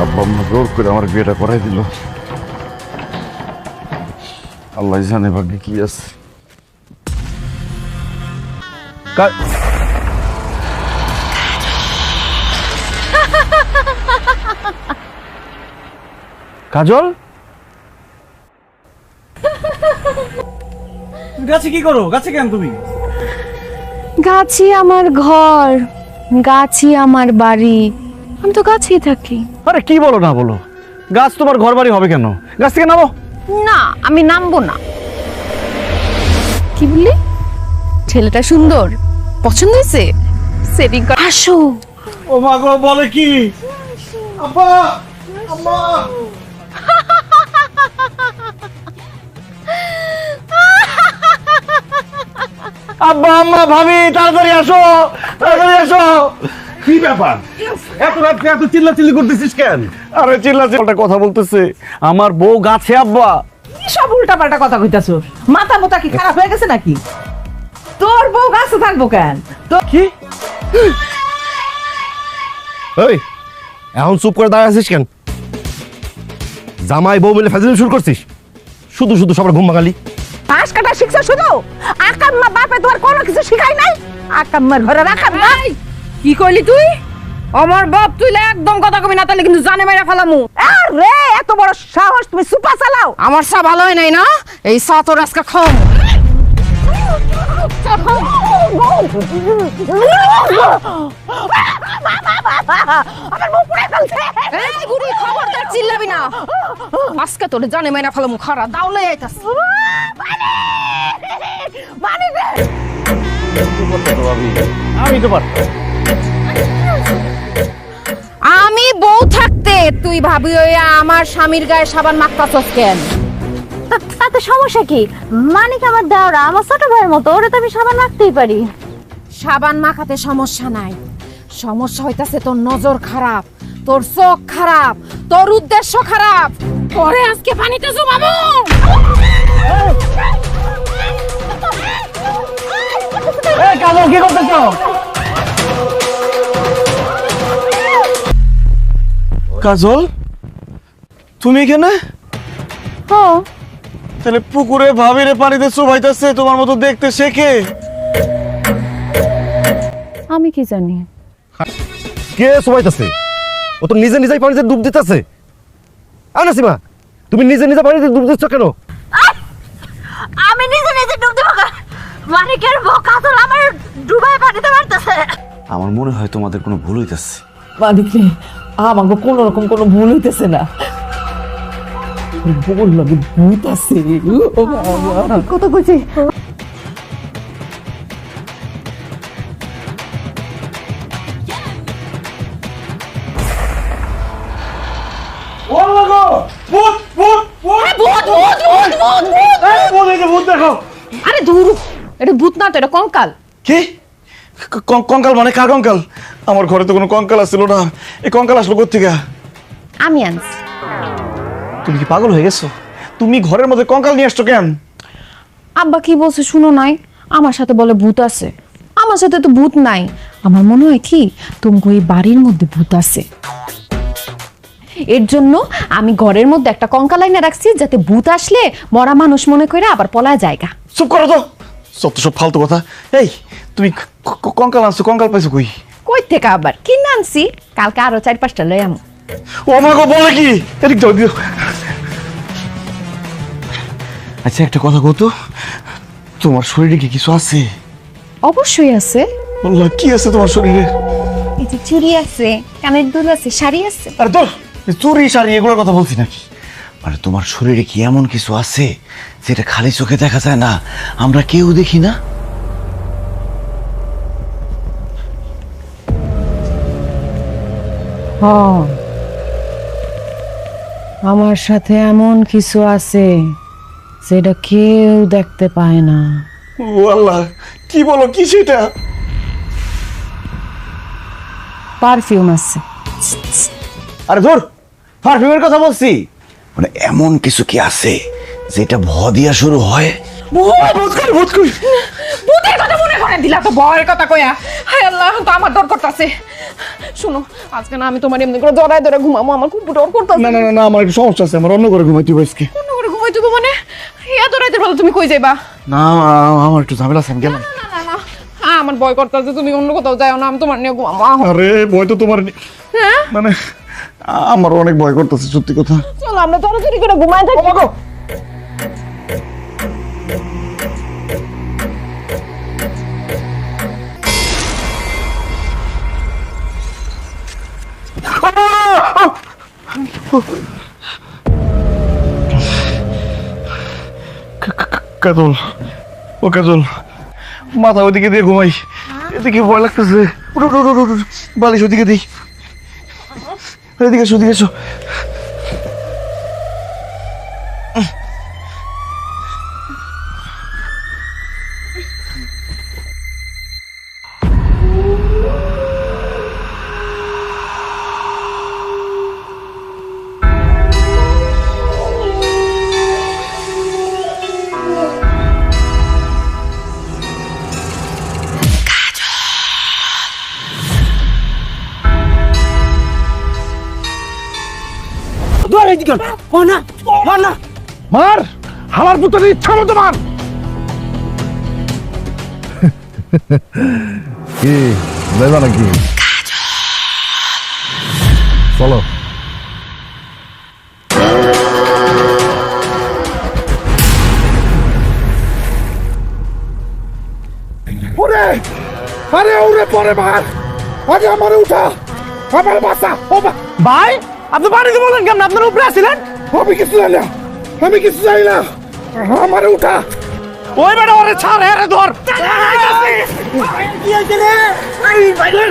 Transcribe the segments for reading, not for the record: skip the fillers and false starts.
আব্বা আম্মা জোর করে আমার বিয়েটা করাই দিল। আল্লাহ জানে ভাগ্যে কি আছে। কাজল, গাছে কি করো? গাছে কেন তুমি? গাছই আমার ঘর, গাছই আমার বাড়ি, আমি তো গাছেই থাকি। আরে কি বলো না বলো, গাছ তোমার ঘর বাড়ি হবে কেন? গাছ থেকে নামো। না, আমি নামবো না। কি বললি? ছেলেটা সুন্দর, পছন্দ হয়েছে? সেটিং কর, আসো। ও মা গো, বলে কি? আব্বা, আম্মা। আব্বা আম্মা ভাবি, তাড়াতাড়ি আসো, তাড়াতাড়ি আসো। কি ব্যাপার? এত রাত্রে এত চিল্লাচিল্লি করতেছিস কেন? আরে চিল্লা কথা বলতেছে, আমার বউ গাছে আব্বা। কি সব উল্টা পাল্টা কথা কইতাছ? মাথা মোতা কি খারাপ হয়ে গেছে নাকি? তোর বউ গাছে থাকবো কেন? তো কি? এই, এখন চুপ করে দাঁড়িয়ে আছিস কেন? জামাই বউ মিলে ফাজিল শুরু করছিস? শুধু শুধু সবার ঘুম ভাঙালি। ঘাস কাটা শিখছে শুধু? আকাম্মা বাপে তোমার কোনো কিছু শিখাই নাই? আকাম্মার ঘরে রাখার নাই? কি কইলি তুই? আমার বাপ তুইলে একদম কথা কবি না, তাহলে কিন্তু জানে মাইরা ফেলামু। আরে এত বড় সাহস, তুমি সুপা চালাও? আমার চা ভালো হয় নাই না, এই চা তোর আজকে খাও। আমার মুখ পুড়ে ফেলছে। এই বুড়ি, খবরদার চিল্লাবি না, আজকে তোর জানে মাইরা ফেলামু। খারা দাউলে আইতাছ। মানে রে, আমি তো পারতাম। আমি বউ থাকতে তুই ভাবি হইয়া আমার স্বামীর গায়ে সাবান মাখতাছস কেন? তাতে সমস্যা কি? মানিক আমার দেওরা, আমার ছোট ভাইয়ের মতো, ওরে তো আমি সাবান রাখতেই পারি। সাবান মাখাতে সমস্যা নাই, সমস্যা হইতাছে তোর নজর খারাপ, তোর চোখ খারাপ, তোর উদ্দেশ্য খারাপ। পরে আজকে পানিতে জমাবো। এই কাজল, কি করতেছ? কাজল, তুমি এখানে? ও, তাহলে পুকুরে ভাবিরে পানিতে চুবাইতেছে তোমার মতো দেখতে শেখে? আমি কি জানি? কে সবাইতেছে? ও তো নিজে নিজেই পানিতে ডুব দিতেছে। আনাসিমা, তুমি নিজে নিজে পানিতে ডুব দিচ্ছ কেন? আমি নিজে নিজে ডুব দেবো কেন? মানিকের বউ কাজল আমার ডুবায় পানিতে মারতেছে। আমার মনে হয় তোমাদের কোনো ভুল হইতেছে। মানিক রে, আমাকে কোনো রকম কোনো ভুল হইতেছে না। বল লাগে ভূত আছে। ও বাবা, কত কইছে। ও মা গো, ভূত ভূত ভূত! ভূত ভূত ভূত ভূত ভূত! এই ভূত, এই যে ভূত দেখো। আরে ধুর, এটা ভূত না তো, এটা কঙ্কাল। কি? কঙ্কাল মানে কার কঙ্কাল? আমার ঘরে তো কোনো কঙ্কাল আসছিল না, এই কঙ্কাল আসলো কোত্থেকে? আমি আনছি। তুমি কি পাগল হয়ে গেছো? তুমি ঘরের মধ্যে কঙ্কাল নিয়ে আসছো কেন? আব্বা কি বলছে শুনো নাই? আমার সাথে বলে ভূত আছে, আমার সাথে তো ভূত নাই। আমার মনে হয় কি তোমাকে এই বাড়ির মধ্যে ভূত আছে, এর জন্য আমি ঘরের মধ্যে একটা কঙ্কাল আইনা রাখছি, যাতে ভূত আসলে মরা মানুষ মনে করে আবার পলায় জায়গা। চুপ করো তো, সব ফালতু কথা। এই তুমি কঙ্কাল আনছো, কঙ্কাল পাইছো কই? কই থেকে আবার কিনে আনছি, কালকে আরো 4-5টা লই আমু। ও মা গো, বলে কি? এদিক দাও, দিও। আচ্ছা একটা কথা কও তো, তোমার শরীরে কি কিছু আছে? অবশ্যই আছে, আল্লাহ, কি আছে তোমার শরীরে? এই যে চুড়ি আছে, কানের দুল আছে, শাড়ি আছে। আরে তোর চুরি শাড়ি এগুলোর কথা বলছি নাকি? মানে তোমার শরীরে কি এমন কিছু আছে যেটা খালি চোখে দেখা যায় না, আমরা কেউ দেখি না? আমার সাথে এমন কিছু আছে যেটা কেউ দেখতে পায় না। ও আল্লাহ, কি বলো, কি সেটা? পারফিউম আছে। আরে ধর, পারফিউমের কথা বলছি। মানে এমন কিছু কি আছে যেটা ভ দিয়া শুরু হয়? ভূত কই, ভূত কই? ভূতের কথা মনে করে দিলা তো ভয়ের কথা কইয়া। হায় আল্লাহ, তো আমার ডর করতেছে। শুনো, আজকে না আমি তোমার এমনি করে জড়ায় ধরে ঘুমাবো, আমার খুব ডর করতেছে। না না না না, আমার একটু সমস্যা আছে, আমার অন্য করে ঘুমাইতে হবে আজকে। অন্য করে ঘুমাইতে হবে মানে? এত রাতের বেলা তুমি কই যাইবা? না, আমার একটু ঝামেলা আছে, আমি গেলাম। না না না, আমার ভয় করতেছে, তুমি অন্য কোথাও যাও না, আমি তোমার নিয়ে ঘুমাবো। আরে ভয় তো তোমার হ্যাঁ, মানে আমার অনেক ভয় করতেছে, সত্যি কথা। চলো আমরা তাড়াতাড়ি করে ঘুমাই থাকি। কাজল, ও কাজল, মাথা ওইদিকে দিয়ে ঘুমাই, এদিকে ভয় লাগতেছে। উঠ, উঠ, উঠ, উঠ, উঠ, বালিশ ওদিকে দিই, এদিকে এসো, এদিকে এসো। মার, আমার পুত্রের ইচ্ছা মতো মার। কি লেবা নাকি? চলো। ওরে, আরে ওরে পরে মার, আগে আমারে উঠা, আমার বাচ্চা। ও ভাই, আপনি বাড়িতে বলেন কেমন? আপনার উপরে আসছিলেন? আমি কিছু জানি না, আমি কিছু জানি না, আমারে উঠা। ওই বেটা ওরে ছাড়, আরে ধর। কি হয়েছে রে? এই বাইরে।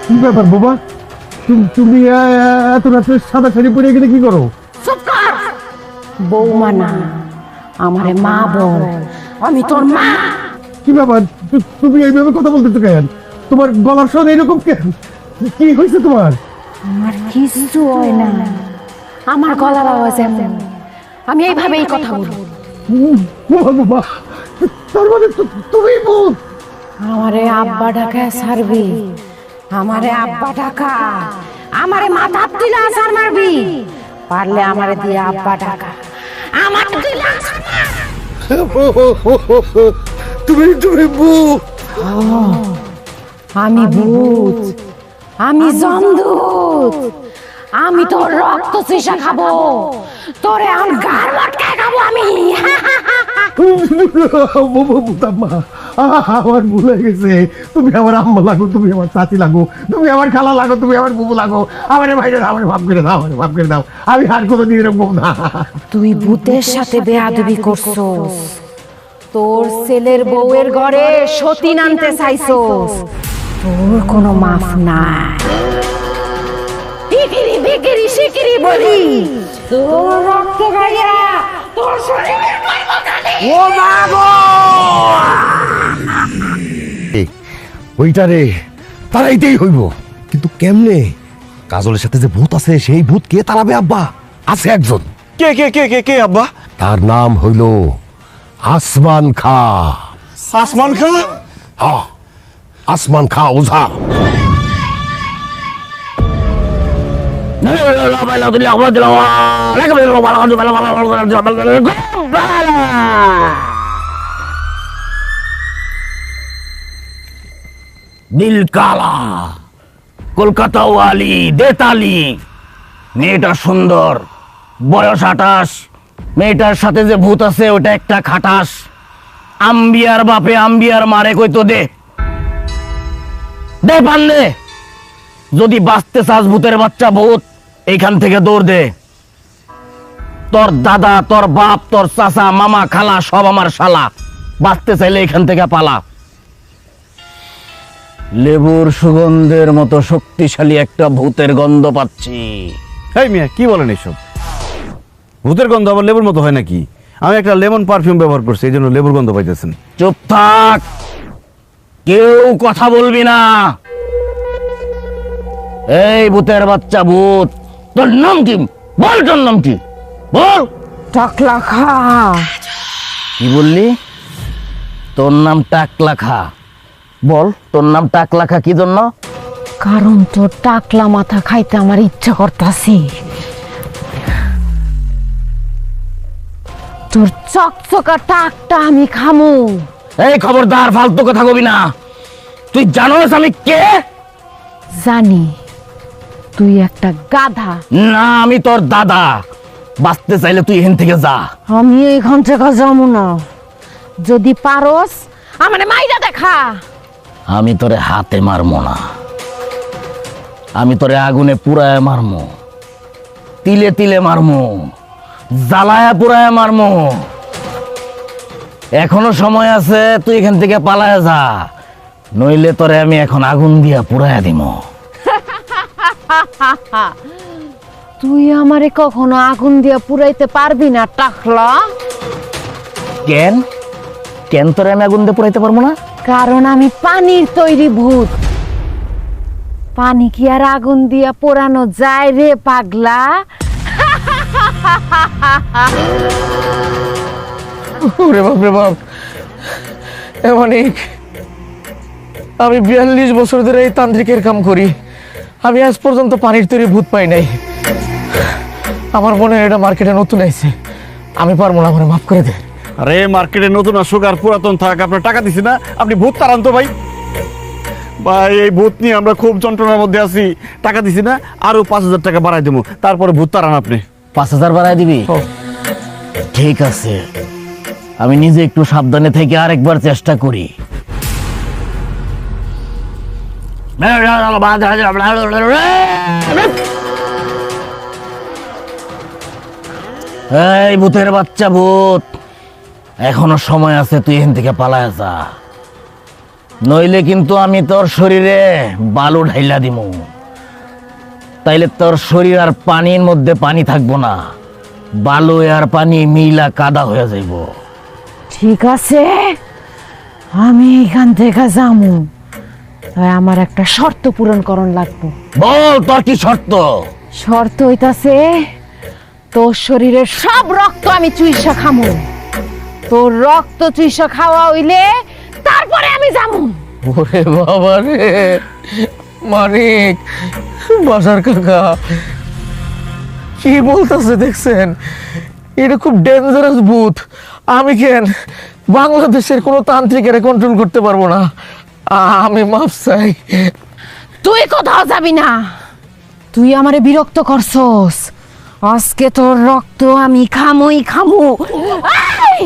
কি ব্যাপার বাবা, তুমি এত রাতে সাদা শাড়ি পরে গেলে কি করো? বৌমা না, আমারে মা বল, আমি তোর মা। কি ব্যাপার, তুমি এইভাবে কথা বলতেছো কেন? তোমার গলার স্বর এরকম কেন? কি হয়েছে তোমার? আমার কিছু হয় না, আমার গলার আওয়াজ এমন, আমি এইভাবেই কথা বলি। বাবা, তার মানে তুমি ভূত? আমারে আব্বা ডাকা ছাড়বি, আমারে আব্বা ডাকা, আমারে মাথা দিলে আছাড় মারবি, পারলে আমারে দিয়ে আব্বা ডাকা, আমার দিলে আছাড় মার। তুমি ভূত? আমি ভূত, আমি জমদূত, আমি তোর রক্ত চুষা খাবো, তোরে এখন গার মটকায় খাবো আমি। বুতাম্মা, আমার ভুল হয়ে গেছে। তুমি আমার আম্মা লাগো, তুমি আমার চাচি লাগো, তুমি আমার খালা লাগো, তুমি আমার বুবু লাগো। আমার ভাই আমার ভাব করে দাও, আমার ভাব করে দাও। আমি আর কোনোদিন এরকম না। তুই ভূতের সাথে বেয়াদবি করছস, তোর ছেলের বউয়ের ঘরে সতী আনতে চাইছস, তোর কোনো মাফ নাই। বিকিরি বিকিরি শিকিরি বলি, তোর রক্ত গাইয়া তোর শরীরে করব কালি। ও মা গো! ওইটা রে, তারাইতেই হইব, কিন্তু কেমনে? কাজলের সাথে যে ভূত আছে, সেই ভূত কে তাড়াবে আব্বা? আছে একজন। কে কে কে কে কে আব্বা? তার নাম হইল আসমান খা। আসমান খা? হ্যাঁ, আসমান খা ওঝা। নীলকালা, কলকাতা ওয়ালি, দেতালি, মেয়েটা সুন্দর, বয়স 28, মেয়েটার সাথে যে ভূত আছে ওটা একটা খাটাস। আম্বিয়ার বাপে আম্বিয়ার মারে কইতো দে দে পারলে, যদি বাঁচতে চাস ভূতের বাচ্চা ভূত, এইখান থেকে দৌড় দে। তোর দাদা, তোর বাপ, তোর চাচা, মামা, খালা সব আমার শালা, বাঁচতে চাইলে এখান থেকে পালা। লেবুর সুগন্ধের মতো শক্তিশালী একটা ভূতের গন্ধ পাচ্ছি। এই মিয়া কি বলেন এইসব? ভূতের গন্ধ আবার লেবুর মতো হয় নাকি? আমি একটা লেমন পারফিউম ব্যবহার করছি, এই জন্য লেবুর গন্ধ পাইতেছেন। চুপ থাক, কেউ কথা বলবি না। এই ভূতের বাচ্চা ভূত, তোর নাম কি? বল, তোর নাম কি? বল। টাকলা খা। কি বললি? তোর নাম টাকলা খা? বল, তোর নাম টাকলা খা কি জন্য? কারণ তোর টাকলা মাথা খাইতে আমার ইচ্ছা করতাছে। তোর চকচকা টাকটা আমি খামু। এই খবরদার, ফালতু কথা কবি না। তুই জানোস আমি কে? জানি, তুই একটা গাধা। না, আমি তোর দাদা। বাঁচতে চাইলে তুই এখান থেকে যা। আমি এইখান থেকে যাবো না। যদি পারস আমারে মাইরা দেখা। আমি তোরে হাতে মারমো না, আমি তোরে আগুনে পুরায় মারমো, তিলে তিলে মারমো, জ্বালায়া পুরায় মারমো। এখনো সময় আছে, তুই এখান থেকে পালায় যা, নইলে তোরে আমি এখন আগুন দিয়া পুরায়া দিব। তুই আমারে কখনো আগুন দিয়া পুরাইতে পারবি না টাকলা। কেন? কেন তোরে আমি আগুন দিয়ে পুরাইতে পারবো না? কারণ আমি পানির তৈরি ভূত। পানি কি আর আগুন দিয়া পোড়ানো যায় রে পাগলা? ওরে বাপ রে বাপ, অনেক। আমি 42 বছর ধরে এই তান্ত্রিকের কাম করি, আমি আজ পর্যন্ত পানির তৈরি ভূত পাই নাই। আমার মনে হয় এটা মার্কেটে নতুন আইছে, আমি পারবো না, আমার মাফ করে দে। আরে মার্কেটে নতুন আসুক আর পুরাতন থাক, আপনার টাকা দিছি না, আপনি ভূত তাড়ান তো ভাই। ভাই এই ভূত নিয়ে আমরা খুব যন্ত্রণার মধ্যে আছি, টাকা দিছি না, আরো 5000 টাকা বাড়াই দেবো, তারপরে ভূত তাড়ান আপনি। 5000 বাড়ায় দিবি? ঠিক আছে, আমি নিজে একটু সাবধানে থেকে আরেকবার চেষ্টা করি। এই ভূতের বাচ্চা ভূত, এখনো সময় আছে, তুই এখান থেকে পালায় যা, নইলে কিন্তু আমি তোর শরীরে বালু ঢাইলা দিমু। তাইলে তোর শরীর আর পানির মধ্যে পানি থাকবো না, বালু আর পানি মিলা কাদা হয়ে যাইব। ঠিক আছে, আমি এখান থেকে যামু, তাই আমার একটা শর্ত পূরণ করণ লাগবো। বল, তোর কি শর্ত? শর্ত হইতাছে তোর শরীরের সব রক্ত আমি চুইসা খামু। তোর রক্ত চুইসা খাওয়া হইলে তারপরে আমি যামু। ওরে বাবা রে, মানিক, বাজার কাকা কি বলতেছে দেখছেন? এটা খুব ডেঞ্জারাস ভূত। আমি কেন বাংলাদেশের কোনো তান্ত্রিকের কন্ট্রোল করতে পারবো না। আমি মাফ চাই। তুই কোথাও যাবি না, তুই আমারে বিরক্ত করছস। আজকে তোর রক্ত আমি খামুই খামু। এই!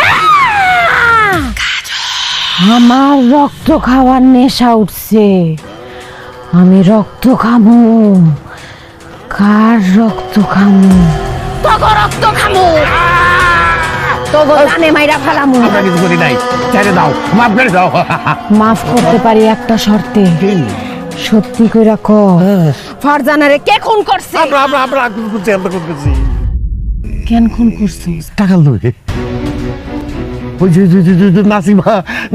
আহ! আমার রক্ত খাওয়ার নেশা উঠছে, আমি রক্ত খামু। কার রক্ত খামু? তোকে রক্ত খামু, তোকে জানে মাইরা ফেলামু। কিছু করি নাই, ছেড়ে দাও, মাফ করে দাও। মাফ করতে পারি একটা শর্তে। সত্যি কইরা ক, ফারজানারে কে খুন করছে? আমরা করছি কেন খুন করছিস? টাকা লোকে। ওই যে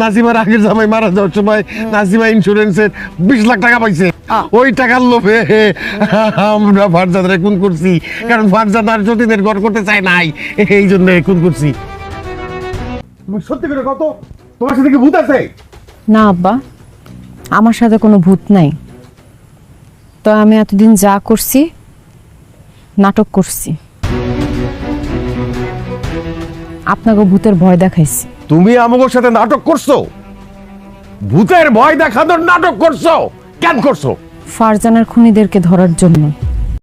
নাসিমার আগের জামাই মারা যাওয়ার সময় নাসিমা ইন্স্যুরেন্সের 20 লাখ টাকা পাইছে, ওই টাকার লোভে আমরা ফারজাদারে খুন করছি। কারণ ফারজাদার জ্যোতিদের ঘর করতে চায় নাই, এই জন্য খুন করছি। তুমি সত্যি করে কত, তোমার সাথে কি ভূত আছে? না আব্বা, আমার সাথে কোনো ভূত নাই। তো আমি এতদিন যা করছি, নাটক করছি, আপনাকে ভূতের ভয় দেখাইছি। তুমি আমাদের সাথে নাটক করছো? ভূতের ভয় দেখানোর নাটক করছো? কেন করছো? ফারজানার খুনিদেরকে ধরার জন্য।